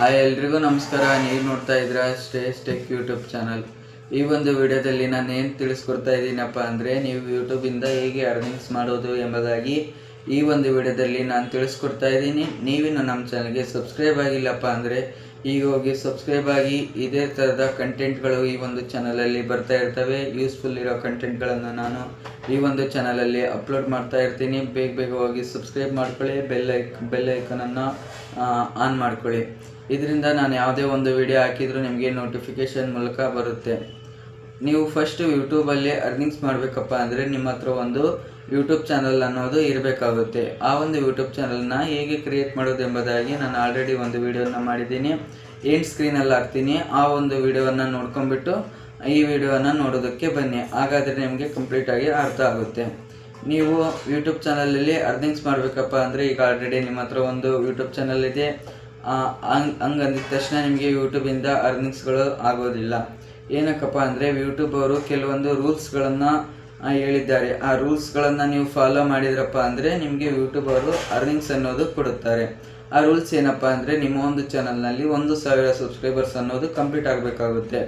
Hi ಎಲ್ರಿಗೂ ನಮಸ್ಕಾರ. ನೀವು ನೋಡ್ತಾ ಇದ್ದೀರಾ ಸ್ಟೇಸ್ ಟೆಕ್ ಯೂಟ್ಯೂಬ್ ಚಾನಲ್. ಈ ಒಂದು ವಿಡಿಯೋದಲ್ಲಿ ನಾನು ಏನು ತಿಳಿಸ್ಕೊಡ್ತಾ ಇದ್ದೀನಪ್ಪ ಅಂದರೆ, ನೀವು ಯೂಟ್ಯೂಬಿಂದ ಹೇಗೆ ಅರ್ನಿಂಗ್ಸ್ ಮಾಡೋದು ಎಂಬುದಾಗಿ ಈ ಒಂದು ವಿಡಿಯೋದಲ್ಲಿ ನಾನು ತಿಳಿಸ್ಕೊಡ್ತಾ ಇದ್ದೀನಿ. ನೀವಿನ್ನು ನಮ್ಮ ಚಾನಲ್ಗೆ ಸಬ್ಸ್ಕ್ರೈಬ್ ಆಗಿಲ್ಲಪ್ಪ ಅಂದರೆ ಈಗ ಹೋಗಿ ಸಬ್ಸ್ಕ್ರೈಬ್ ಆಗಿ. ಇದೇ ಥರದ ಕಂಟೆಂಟ್ಗಳು ಈ ಒಂದು ಚಾನಲಲ್ಲಿ ಬರ್ತಾ ಇರ್ತವೆ. ಯೂಸ್ಫುಲ್ ಇರೋ ಕಂಟೆಂಟ್ಗಳನ್ನು ನಾನು ಈ ಒಂದು ಚಾನಲಲ್ಲಿ ಅಪ್ಲೋಡ್ ಮಾಡ್ತಾ ಇರ್ತೀನಿ. ಬೇಗ ಹೋಗಿ ಸಬ್ಸ್ಕ್ರೈಬ್ ಮಾಡ್ಕೊಳ್ಳಿ. ಬೆಲ್ ಐಕನನ್ನು ಆನ್ ಮಾಡ್ಕೊಳ್ಳಿ. ಇದರಿಂದ ನಾನು ಯಾವುದೇ ಒಂದು ವಿಡಿಯೋ ಹಾಕಿದರೂ ನಿಮಗೆ ನೋಟಿಫಿಕೇಷನ್ ಮೂಲಕ ಬರುತ್ತೆ. ನೀವು ಫಸ್ಟು ಯೂಟ್ಯೂಬಲ್ಲಿ ಅರ್ನಿಂಗ್ಸ್ ಮಾಡಬೇಕಪ್ಪ ಅಂದರೆ ನಿಮ್ಮ ಹತ್ರ ಒಂದು ಯೂಟ್ಯೂಬ್ ಚಾನಲ್ ಅನ್ನೋದು ಇರಬೇಕಾಗುತ್ತೆ. ಆ ಒಂದು ಯೂಟ್ಯೂಬ್ ಚಾನಲ್ನ ಹೇಗೆ ಕ್ರಿಯೇಟ್ ಮಾಡೋದು ಎಂಬುದಾಗಿ ನಾನು ಆಲ್ರೆಡಿ ಒಂದು ವಿಡಿಯೋನ ಮಾಡಿದ್ದೀನಿ. ಎಂಡ್ ಸ್ಕ್ರೀನಲ್ಲಿ ಹಾಕ್ತೀನಿ. ಆ ಒಂದು ವಿಡಿಯೋವನ್ನು ನೋಡ್ಕೊಂಡ್ಬಿಟ್ಟು ಈ ವಿಡಿಯೋನ ನೋಡೋದಕ್ಕೆ ಬನ್ನಿ. ಹಾಗಾದರೆ ನಿಮಗೆ ಕಂಪ್ಲೀಟಾಗಿ ಅರ್ಥ ಆಗುತ್ತೆ. ನೀವು ಯೂಟ್ಯೂಬ್ ಚಾನಲಲ್ಲಿ ಅರ್ನಿಂಗ್ಸ್ ಮಾಡಬೇಕಪ್ಪ ಅಂದರೆ ಈಗ ಆಲ್ರೆಡಿ ನಿಮ್ಮ ಹತ್ರ ಒಂದು ಯೂಟ್ಯೂಬ್ ಚಾನಲ್ ಇದೆ. ಹಂಗಂದಿದ ತಕ್ಷಣ ನಿಮಗೆ ಯೂಟ್ಯೂಬಿಂದ ಅರ್ನಿಂಗ್ಸ್ಗಳು ಆಗೋದಿಲ್ಲ. ಏನಕ್ಕಪ್ಪ ಅಂದರೆ ಯೂಟ್ಯೂಬ್ ಅವರು ಕೆಲವೊಂದು ರೂಲ್ಸ್ಗಳನ್ನು ಹೇಳಿದ್ದಾರೆ. ಆ ರೂಲ್ಸ್ಗಳನ್ನು ನೀವು ಫಾಲೋ ಮಾಡಿದ್ರಪ್ಪ ಅಂದರೆ ನಿಮಗೆ ಯೂಟ್ಯೂಬ್ ಅವರು ಅರ್ನಿಂಗ್ಸ್ ಅನ್ನೋದು ಕೊಡುತ್ತಾರೆ. ಆ ರೂಲ್ಸ್ ಏನಪ್ಪ ಅಂದರೆ, ನಿಮ್ಮ ಒಂದು ಚಾನಲ್ನಲ್ಲಿ 1000 ಸಬ್ಸ್ಕ್ರೈಬರ್ಸ್ ಅನ್ನೋದು ಕಂಪ್ಲೀಟ್ ಆಗಬೇಕಾಗುತ್ತೆ.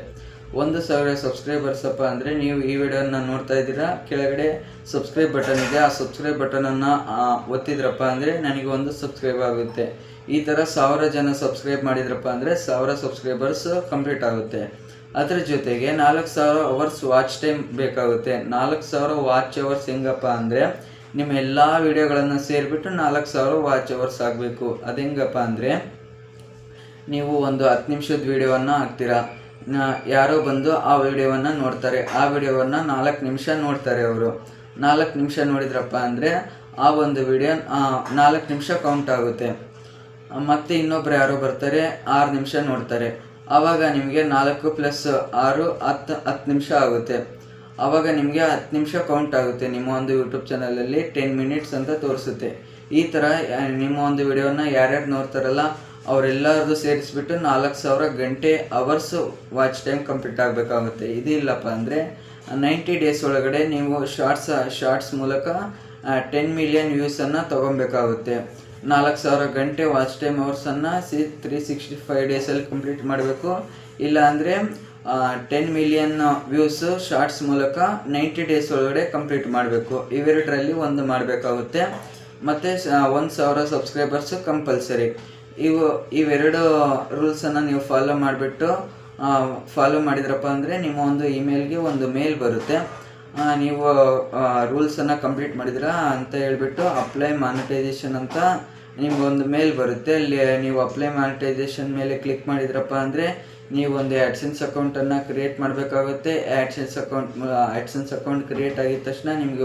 1000 ಸಬ್ಸ್ಕ್ರೈಬರ್ಸಪ್ಪ ಅಂದರೆ ನೀವು ಈ ವಿಡಿಯೋನ ನೋಡ್ತಾ ಇದ್ದೀರಾ, ಕೆಳಗಡೆ ಸಬ್ಸ್ಕ್ರೈಬ್ ಬಟನ್ ಇದೆ. ಆ ಸಬ್ಸ್ಕ್ರೈಬ್ ಬಟನನ್ನು ಒತ್ತಿದ್ರಪ್ಪ ಅಂದರೆ ನನಗೆ 1 ಸಬ್ಸ್ಕ್ರೈಬ್ ಆಗುತ್ತೆ. ಈ ಥರ 1000 ಜನ ಸಬ್ಸ್ಕ್ರೈಬ್ ಮಾಡಿದ್ರಪ್ಪ ಅಂದರೆ 1000 ಸಬ್ಸ್ಕ್ರೈಬರ್ಸ್ ಕಂಪ್ಲೀಟ್ ಆಗುತ್ತೆ. ಅದರ ಜೊತೆಗೆ 4000 ಅವರ್ಸ್ ವಾಚ್ ಟೈಮ್ ಬೇಕಾಗುತ್ತೆ. 4000 ವಾಚ್ ಅವರ್ಸ್ ಹೆಂಗಪ್ಪ ಅಂದರೆ, ನಿಮ್ಮ ಎಲ್ಲ ವಿಡಿಯೋಗಳನ್ನು ಸೇರಿಬಿಟ್ಟು 4000 ವಾಚ್ ಅವರ್ಸ್ ಆಗಬೇಕು. ಅದು ಹೆಂಗಪ್ಪ ಅಂದರೆ, ನೀವು ಒಂದು 10 ನಿಮಿಷದ ವಿಡಿಯೋವನ್ನು ಹಾಕ್ತೀರಾ. ಯಾರೋ ಬಂದು ಆ ವಿಡಿಯೋವನ್ನು ನೋಡ್ತಾರೆ. ಆ ವಿಡಿಯೋವನ್ನು 4 ನಿಮಿಷ ನೋಡ್ತಾರೆ. ಅವರು 4 ನಿಮಿಷ ನೋಡಿದ್ರಪ್ಪ ಅಂದರೆ ಆ ಒಂದು ವಿಡಿಯೋ 4 ನಿಮಿಷ ಕೌಂಟ್ ಆಗುತ್ತೆ. ಮತ್ತು ಇನ್ನೊಬ್ರು ಯಾರೋ ಬರ್ತಾರೆ, 6 ನಿಮಿಷ ನೋಡ್ತಾರೆ. ಆವಾಗ ನಿಮಗೆ 4 + 6 10 ನಿಮಿಷ ಆಗುತ್ತೆ. ಆವಾಗ ನಿಮಗೆ 10 ನಿಮಿಷ ಕೌಂಟ್ ಆಗುತ್ತೆ. ನಿಮ್ಮ ಒಂದು ಯೂಟ್ಯೂಬ್ ಚಾನಲಲ್ಲಿ 10 ಮಿನಿಟ್ಸ್ ಅಂತ ತೋರಿಸುತ್ತೆ. ಈ ಥರ ನಿಮ್ಮ ಒಂದು ವಿಡಿಯೋನ ಯಾರ್ಯಾರು ನೋಡ್ತಾರಲ್ಲ ಅವರೆಲ್ಲರದು ಸೇರಿಸ್ಬಿಟ್ಟು 4000 ಗಂಟೆ ಅವರ್ಸ್ ವಾಚ್ ಟೈಮ್ ಕಂಪ್ಲೀಟ್ ಆಗಬೇಕಾಗುತ್ತೆ. ಇದು ಇಲ್ಲಪ್ಪ ಅಂದರೆ 90 ಡೇಸ್ ಒಳಗಡೆ ನೀವು ಶಾರ್ಟ್ಸ್ ಮೂಲಕ 10 ಮಿಲಿಯನ್ ವ್ಯೂಸನ್ನು ತೊಗೊಬೇಕಾಗುತ್ತೆ. 4000 ಗಂಟೆ ವಾಚ್ ಟೈಮ್ ಅವರ್ಸನ್ನು 365 ಡೇಸಲ್ಲಿ ಕಂಪ್ಲೀಟ್ ಮಾಡಬೇಕು. ಇಲ್ಲ ಅಂದರೆ 10 ಮಿಲಿಯನ್ ವ್ಯೂಸು ಶಾರ್ಟ್ಸ್ ಮೂಲಕ 90 ಡೇಸ್ ಒಳಗಡೆ ಕಂಪ್ಲೀಟ್ ಮಾಡಬೇಕು. ಇವೆರಡರಲ್ಲಿ ಒಂದು ಮಾಡಬೇಕಾಗುತ್ತೆ. ಮತ್ತು 1000 ಸಬ್ಸ್ಕ್ರೈಬರ್ಸು ಕಂಪಲ್ಸರಿ. ಇವೆರಡು ರೂಲ್ಸನ್ನು ನೀವು ಫಾಲೋ ಮಾಡಿದ್ರಪ್ಪ ಅಂದರೆ ನಿಮ್ಮ ಒಂದು ಇಮೇಲ್ಗೆ ಒಂದು ಮೇಲ್ ಬರುತ್ತೆ. ನೀವು ರೂಲ್ಸನ್ನು ಕಂಪ್ಲೀಟ್ ಮಾಡಿದ್ರಾ ಅಂತ ಹೇಳ್ಬಿಟ್ಟು ಅಪ್ಲೈ ಮಾನಿಟೈಸೇಷನ್ ಅಂತ ನಿಮಗೊಂದು ಮೇಲ್ ಬರುತ್ತೆ. ಅಲ್ಲಿ ನೀವು ಅಪ್ಲೈ ಮಾನಿಟೈಸೇಷನ್ ಮೇಲೆ ಕ್ಲಿಕ್ ಮಾಡಿದ್ರಪ್ಪ ಅಂದರೆ ನೀವು ಒಂದು ಆ್ಯಡ್ಸೆನ್ಸ್ ಅಕೌಂಟನ್ನು ಕ್ರಿಯೇಟ್ ಮಾಡಬೇಕಾಗುತ್ತೆ. ಆ್ಯಡ್ಸೆನ್ಸ್ ಅಕೌಂಟ್ ಕ್ರಿಯೇಟ್ ಆಗಿದ ತಕ್ಷಣ ನಿಮಗೆ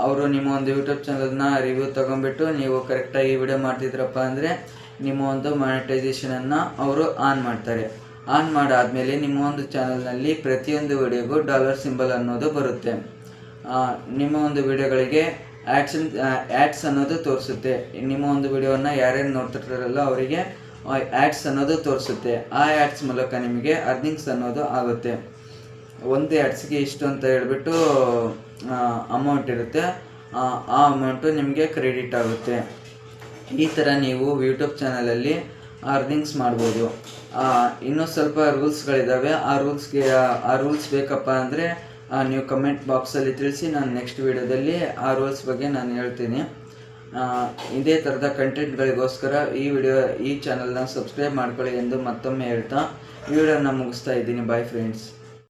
ಅವರು ನಿಮ್ಮ ಒಂದು ಯೂಟ್ಯೂಬ್ ಚಾನಲ್ನ ರಿವ್ಯೂ ತೊಗೊಂಡ್ಬಿಟ್ಟು ನೀವು ಕರೆಕ್ಟಾಗಿ ವಿಡಿಯೋ ಮಾಡ್ತಿದ್ರಪ್ಪ ಅಂದರೆ ನಿಮ್ಮ ಒಂದು ಮಾನಿಟೈಸೇಷನನ್ನು ಅವರು ಆನ್ ಮಾಡ್ತಾರೆ. ಆನ್ ಮಾಡಾದಮೇಲೆ ನಿಮ್ಮ ಒಂದು ಚಾನಲ್ನಲ್ಲಿ ಪ್ರತಿಯೊಂದು ವಿಡಿಯೋಗೂ ಡಾಲರ್ ಸಿಂಬಲ್ ಅನ್ನೋದು ಬರುತ್ತೆ. ನಿಮ್ಮ ಒಂದು ವಿಡಿಯೋಗಳಿಗೆ ಆ್ಯಡ್ಸ್ ಅನ್ನೋದು ತೋರಿಸುತ್ತೆ. ನಿಮ್ಮ ಒಂದು ವಿಡಿಯೋನ ಯಾರ್ಯಾರು ನೋಡ್ತಿರ್ತಾರಲ್ಲ ಅವರಿಗೆ ಆ್ಯಡ್ಸ್ ಅನ್ನೋದು ತೋರಿಸುತ್ತೆ. ಆ ಆ್ಯಡ್ಸ್ ಮೂಲಕ ನಿಮಗೆ ಅರ್ನಿಂಗ್ಸ್ ಅನ್ನೋದು ಆಗುತ್ತೆ. ಒಂದು ಆ್ಯಡ್ಸ್ಗೆ ಇಷ್ಟು ಅಂತ ಹೇಳ್ಬಿಟ್ಟು ಅಮೌಂಟ್ ಇರುತ್ತೆ. ಆ ಅಮೌಂಟು ನಿಮಗೆ ಕ್ರೆಡಿಟ್ ಆಗುತ್ತೆ. ಈ ಥರ ನೀವು ಯೂಟ್ಯೂಬ್ ಚಾನಲಲ್ಲಿ ಅರ್ನಿಂಗ್ಸ್ ಮಾಡ್ಬೋದು. ಇನ್ನೂ ಸ್ವಲ್ಪ ರೂಲ್ಸ್ಗಳಿದ್ದಾವೆ. ಆ ರೂಲ್ಸ್ ಬೇಕಪ್ಪ ಅಂದರೆ ನೀವು ಕಮೆಂಟ್ ಬಾಕ್ಸಲ್ಲಿ ತಿಳಿಸಿ. ನಾನು ನೆಕ್ಸ್ಟ್ ವಿಡಿಯೋದಲ್ಲಿ ಆ ರೂಲ್ಸ್ ಬಗ್ಗೆ ನಾನು ಹೇಳ್ತೀನಿ. ಇದೇ ಥರದ ಕಂಟೆಂಟ್ಗಳಿಗೋಸ್ಕರ ಈ ಚಾನಲ್ನ ಸಬ್ಸ್ಕ್ರೈಬ್ ಮಾಡ್ಕೊಳ್ಳಿ ಎಂದು ಮತ್ತೊಮ್ಮೆ ಹೇಳ್ತಾ ವಿಡಿಯೋನ ಮುಗಿಸ್ತಾ ಇದ್ದೀನಿ. Bye friends.